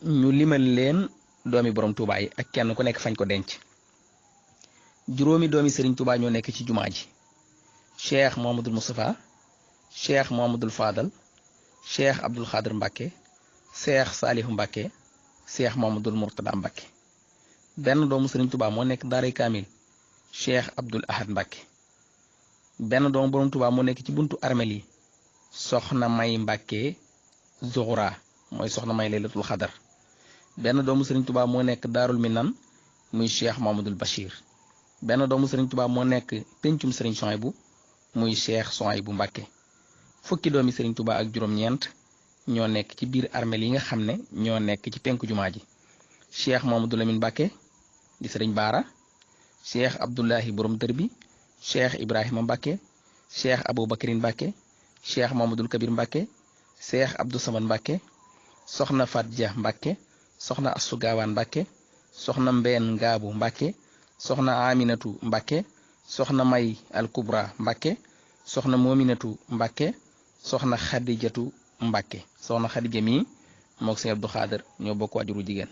ñu limal leen doomi borom Touba yi ak kenn ku nekk fañ ko denc. juróomi doomi Serigne Touba ñoo nekk ci jumaa ji cheikh Mouhamadul Moustapha cheikh Mouhamadul Fadal cheikh Abdoul Khadir Mbacke cheikh Salihu Mbacke cheikh Mouhamadul Mourtada Mbacke. benn doomu Serigne Touba moo nekk Daaray Kamil cheikh Abdoul Ahad Mbacke. benn doomu borom Touba moo nekk ci buntu armel yi soxna May Mbacke Zuhra mooy soxna May Laylatul Xadar. benn doomu Serigne Touba moo nekk Daarul Minan muy cheikh Mouhamadul Bachir. benn doomu Serigne Touba moo nekk pencum Serigne Souhaïbou muy cheikh Souhaïbou Mbacke. fukki doomi Serigne Touba ak juróom-ñeent ñoo nekk ci biir armel yi nga xam ne ñoo nekk ci penku jumaa ji cheikh Mouhamadou Lamine Mbacke di Serigne Baara cheikh Abdoulahi borom dër bi cheikh Ibrahima Mbacke cheikh Aboubacrin Mbacke cheikh Mouhamadoul Kabir Mbacke cheikh Abdou Samad Mbacke soxna Fatja Mbacke soxna Assou Gawane Mbacke soxna Mbeen Ngaabu Mbacke soxna Aminatu Mbacke soxna May Al Kubra Mbacke soxna Mominatu Mbacke soxna Khadijatu Mbacke. soxna Khadija mi mook Sëñ Abdou Khader ñoo bokk waajuru jigéen.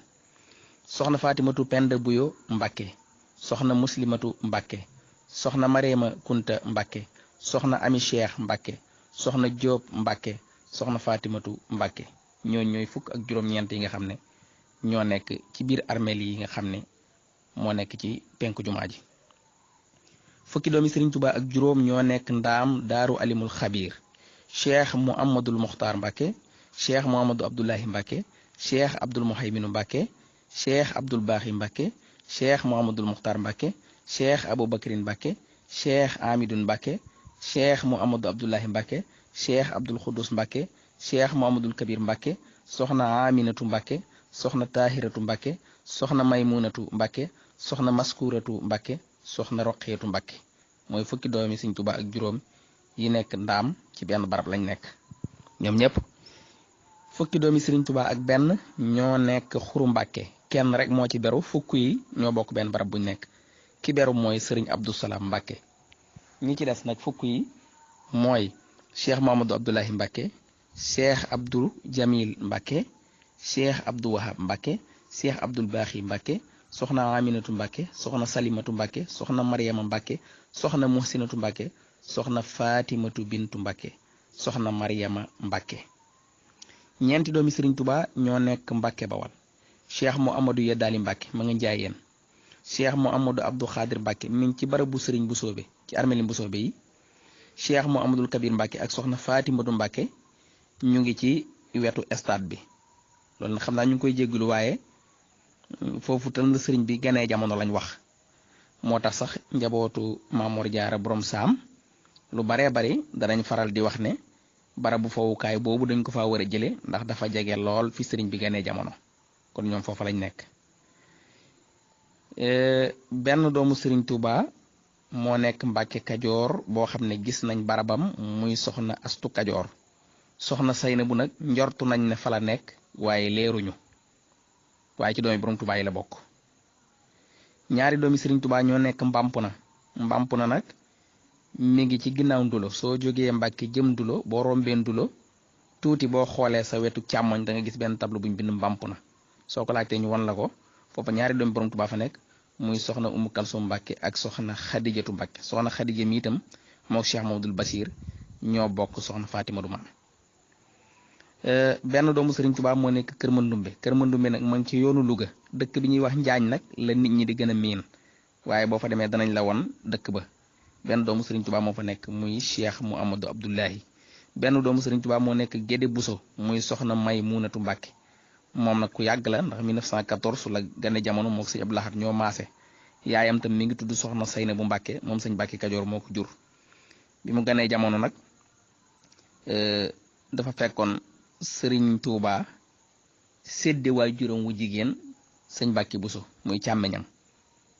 soxna Fatimatu Penda Buyo Mbacke soxna Muslimatu Mbacke soxna Mariama Kunta Mbacke soxna Ami Cheikh Mbacke soxna Diop Mbacke soxna Fatimatu Mbacke. ñooy fukk ak juróom-ñeent yi nga xam ne ñoo nekk ci biir armeel yi nga xam ne moo nekk ci penku jumaa ji. fukki doomi Serigne Touba ak juróom ñoo nekk ndaam Daaru Alimul Xabiir cheikh Mouhamadul Mokhtar Mbacke cheikh Mouhamadou Abdoulahi Mbacke cheikh Abdoul Mouhayminu Mbacke cheikh Abdoul Baaxi Mbacke cheikh Mouhamadul Mokhtar Mbacke cheikh Aboubacrin Mbacke cheikh Amidoun Mbacke cheikh Mouhamadou Abdoulahi Mbacke cheikh Abdoul Khoudous Mbacke cheikh Mouhamadoul Kabir Mbacke soxna Aminatu Mbacke soxna Tahiratu Mbacke soxna Maymunatu Mbacke soxna Maskuratu Mbacke soxna Roqeetu Mbacke. mooy fukki doomi Serigne Touba ak juróom yi nekk ndaam ci benn barab lañ nekk ñoom ñëpp. fukki doomi Serigne Touba ak benn ñoo nekk Xuru Mbacke kenn rek moo ci beru fukk yi ñoo bokk benn barab buñ nekk ki beru mooy Serigne Abdou Salam Mbacke. ñi ci des nag fukk yi mooy cheikh Mamadou Abdoulahi Mbacke cheikh Abdou Jamil Mbacke cheikh Abdou Wahab Mbacke cheikh Abdoul Baaxi Mbacke soxna Aminatu Mbacke soxna Salimatu Mbacke soxna Mariama Mbacke soxna Muhsinatu Mbacke soxna Fatimatu Bintu Mbacke soxna Mariama Mbacke. ñeenti doomi Serigne Touba ñoo nekk Mbacke Bawal cheikh Mouhamadou Yeddaali Mbacke ma nga Njaayeen cheikh Mouhamadou Abdou Khadir Mbacke mi ngi ci barabu Serigne Boussoobe ci armeli Boussoobe yi cheikh Mouhamadoul Kabir Mbacke ak soxna Fatimatu Mbacke ñu ngi ci wetu stade bi. loolu nag xam naa ñu ngi koy jéggulu waaye foofu tal la sëriñ bi ganee jamono lañ wax moo tax sax njabootu Maamoor Jaara borom saam lu baree bari danañ faral di wax ne barabu fowukaay boobu dañ ko fa war a jële ndax dafa jege lool fi sëriñ bi ganee jamono kon ñoom foofa lañ nekk. benn doomu Serigne Touba moo nekk Mbàkke Kajoor boo xam ne gis nañ barabam muy soxna Astu Kajoor soxna Saynabu nag njortu nañ ne fa la nekk waaye leeruñu waaye ci doomi borom Touba yi la bokk. ñaari doomi Serigne Touba ñoo nekk Mbampuna nag mi ngi ci ginnaaw Ndulo soo jógee Mbàkke jëm Ndulo boo rombee Ndulo tuuti boo xoolee sa wetu càmmoñ da nga gis benn tableau buñ bind Mbampuna soo ko laajtee ñu wan la ko foofa ñaari doomi borom Touba fa nekk muy soxna Umu Kalsum Mbàkke ak soxna Xadijatu Mbàkke soxna Xadija mi itam mook Cheikh Mamadul Basir ñoo bokk soxna Fatima du maam. benn doomu Serigne Touba moo nekk Kër Mandumbe nag ma ngi ci yoonu Louga dëkk bi ñuy wax Njaañ nag la nit ñi di gën a miin waaye boo fa demee danañ la won dëkk ba. benn doomu Serigne Touba moo fa nekk muy Cheikh Mouhamadou Abdoulahi. benn doomu Serigne Touba moo nekk Gédé Bousso muy soxna Maymunatu Mbàkke moom nag ku yàgg la ndax 1914 la gane jamono mook sëñ Abdou Lahad ñoo maase yaayam tam mi ngi tudd soxna Saynabu Mbàkke moom sëñ Mbàkke Kajoor moo ko jur. bi mu ganee jamono nag dafa fekkoon Serigne Touba sédde waay juróom wu jigéen sëñ Mbàkke Bousso muy càmmeñam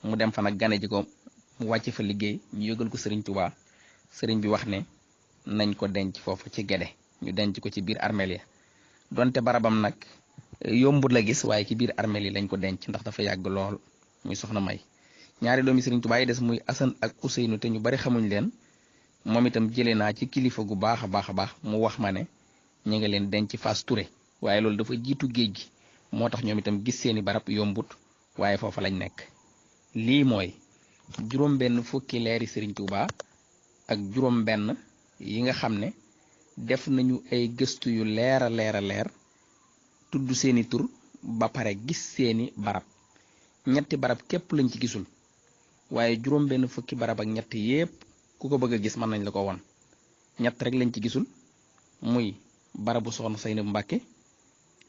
mu dem fa nag gane ji ko mu wàcce fa liggéey ñu yëgal ko Serigne Touba Serigne bi wax ne nañ ko denc foofu ci Gédé ñu denc ko ci biir armeel ya donte barabam nag yombut la gis waaye ci biir armeel yi lañ ko denc ndax dafa yàgg lool muy soxna May. ñaari doomi Serigne Touba yi des muy Asan ak Ousseynou te ñu bari xamuñ leen moom itam jëlee naa ci kilifa gu baax a baax mu wax ma ne ñu ngi leen denc Fass Touré waaye loolu dafa jiitu géej gi moo tax ñoom itam gis seeni barab yombut waaye foofa lañ nekk. lii mooy juróom benn fukki leeri Sëriñ Tuuba ak juróom benn yi nga xam ne def nañu ay gëstu yu leer a leer tudd seeni tur ba pare gis seeni barab. ñetti barab képp lañ ci gisul waaye juróom benn fukki barab ak ñett yépp ku ko bëgg a gis mën nañ la ko won. ñett rek lañ ci gisul muy barabu soxna Saynabu Mbàkke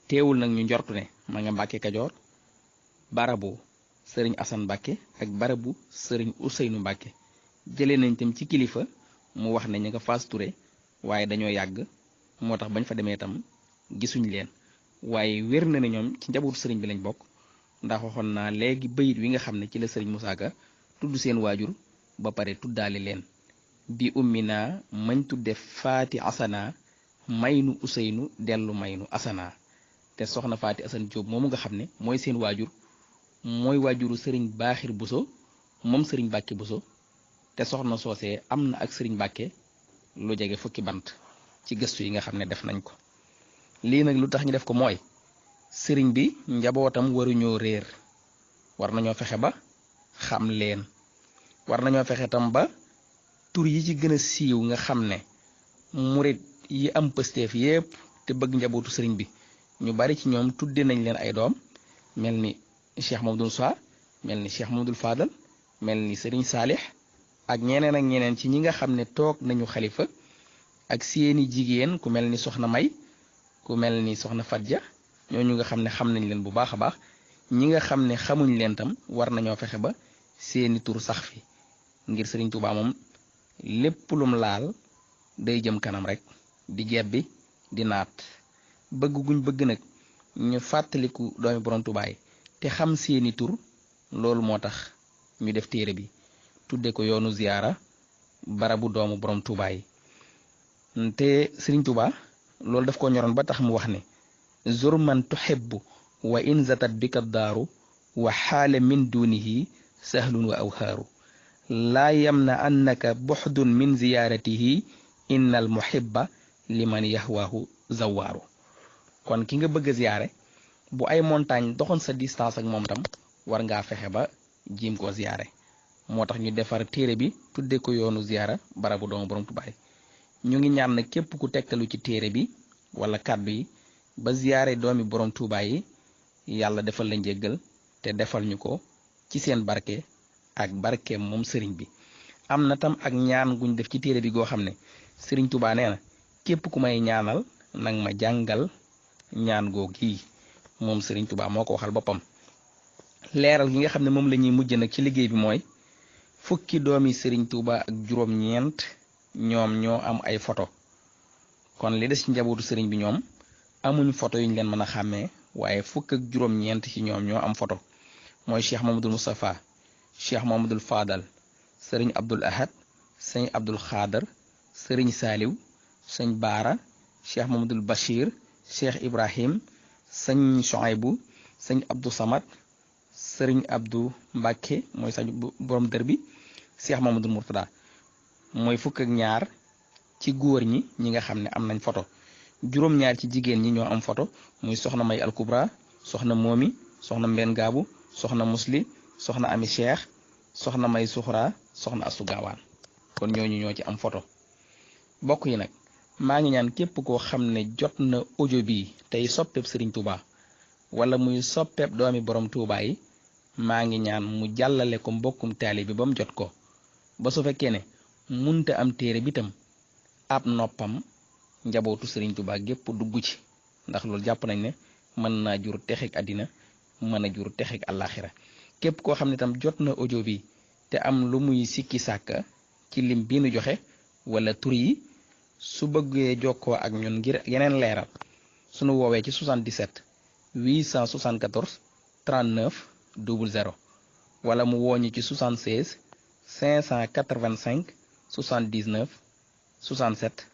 teewul nag ñu njortu ne ma nga Mbàkke Kajoor, barabu sëriñ Asan Mbàkke ak barabu sëriñ Useynu Mbàkke. jëlee nañ tam ci kilifa mu wax ne ñu nga Faas Ture waaye dañoo yàgg moo tax bañ fa demee tam gisuñ leen waaye wér na ne ñoom ci njabootu sëriñ bi lañ bokk ndax waxoon naa léegi bayit wi nga xam ne ci la sëriñ Musaa Ka tudd seen waajur ba pare tuddaale leen bi ummi naa mañ tudde faati asana maynu useynu dellu maynu asana. te soxna faati asan Jóob moomu nga xam ne mooy seen waajur mooy waajuru sëriñ Baaxir Buso moom sëriñ Mbàkke Buso te soxna soosee am na ak sëriñ Mbàkke lu jege fukki bant ci gëstu yi nga xam ne def nañ ko. lii nag lu tax ñu def ko mooy sëriñ bi njabootam waruñoo réer, war nañoo fexe ba xam leen, war nañoo fexe tam ba tur yi ci gën a siiw nga xam ne murit yi am pësteef yépp te bëgg njabootu sëriñ bi ñu bari ci ñoom tudde nañ leen ay doom, mel ni Cheikh Mamadou Moussa, mel ni Cheikh Mamadou Fadal, mel ni sëriñ Saalix ak ñeneen ak ñeneen ci ñi nga xam ne toog nañu xalifa ak seeni jigéen ku mel ni soxna May, ku mel ni soxna Fadja, ñooñu nga xam ne xam nañ leen bu baax a baax. ñi nga xam ne xamuñ leen tam war nañoo fexe ba seeni tur sax fi ngir Sëriñ Tuubaa moom lépp lum laal day jëm kanam rek di jebbi di naat. bëgg guñ bëgg nag ñu fàttaliku doomi borom Tuubaa yi te xam seeni tur loolu moo tax ñu def téere bi tudde ko yoonu ziyaara barabu doomu borom Tuubaa yi. te Sëriñ Tuubaa loolu daf ko ñoroon ba tax mu wax ne zur man tuhibbu wa in zatat bika daaru wa xaale min dunihi sahlun wa awhaaru laa yamna annaka buxdun min ziyaaratihi innal muhibba liman yahwaahu zawaaru. kon ki nga bëgg a ziyaare bu ay montagne doxoon sa distance ak moom tam war ngaa fexe ba jiim koo ziyaare. moo tax ñu defar téere bi tudde ko yoonu ziyaara barabu doomu borom Tuubaa. ñu ngi ñaan na képp ku tekkalu ci téere bi wala kàddu yi ba ziyaare doomi borom Tuubaa yi yàlla defal la njéggal te defal ñu ko ci seen barke ak barke moom sëriñ bi. am na tam ak ñaan guñ def ci téere bi goo xam ne Sëriñ Tuubaa nee na képp ku may ñaanal nag ma jàngal ñaan goo gii moom Sëriñ Tuubaa moo ko waxal boppam. leeral gi nga xam ne moom la ñuy mujj nag ci liggéey bi mooy fukki doomi Sëriñ Tuubaa ak juróom-ñeent ñoom ñoo am ay photo. kon li des ci njabootu sëriñ bi ñoom amuñ photo yuñ leen mën a xàmmee waaye fukk ak juróom-ñeent ci ñoom ñoo am photo mooy Cheikh Mamadou Moustapha, Cheikh Mamadou Fadal, sëriñ Abdul Ahad, sëñ Abdul Xaadar, sëriñ Saaliw, sëñ Baara, Cheikh Mamadou Bachir, Cheikh Ibrahim, sëñ Soaybu, sëñ Abdou Samad, sëriñ Abdou Mbàkke mooy sañ borom dër bi, Cheikh Mamadou Murtada. mooy fukk ak ñaar ci góor ñi nga xam ne am nañ photo. juróom-ñaar ci jigéen ñi ñoo am photo muy soxna May Alkubra, soxna Moomi, soxna Mbenn Gaabu, soxna Musli, soxna Ami Cheikh, soxna May Suxra, soxna Astu Gaawaan. kon ñooñu ñoo ci am photo. bokk yi nag maa ngi ñaan képp koo xam ne jot na audio bi tey soppeeb Sëriñ Tuubaa wala muy soppeeb doomi borom Tuubaa yi maa ngi ñaan mu jàllale ko mbokkum taali bi ba mu jot ko ba su fekkee ne munta am téere bi tam ab noppam njabootu Sëriñ Tuubaa gépp dugg ci ndax loolu jàpp nañ ne mën naa jur texeeg àddina mën a jur texeeg àllaaxira. képp koo xam ne tam jot na audio bi te am lu muy sikki sàkka ci lim bi nu joxe wala tur yi su bëggee jokkoo ak ñun ngir yeneen leeral sunu woowee ci 77 874 39 00 wala mu wooñu ci 76 585 79 67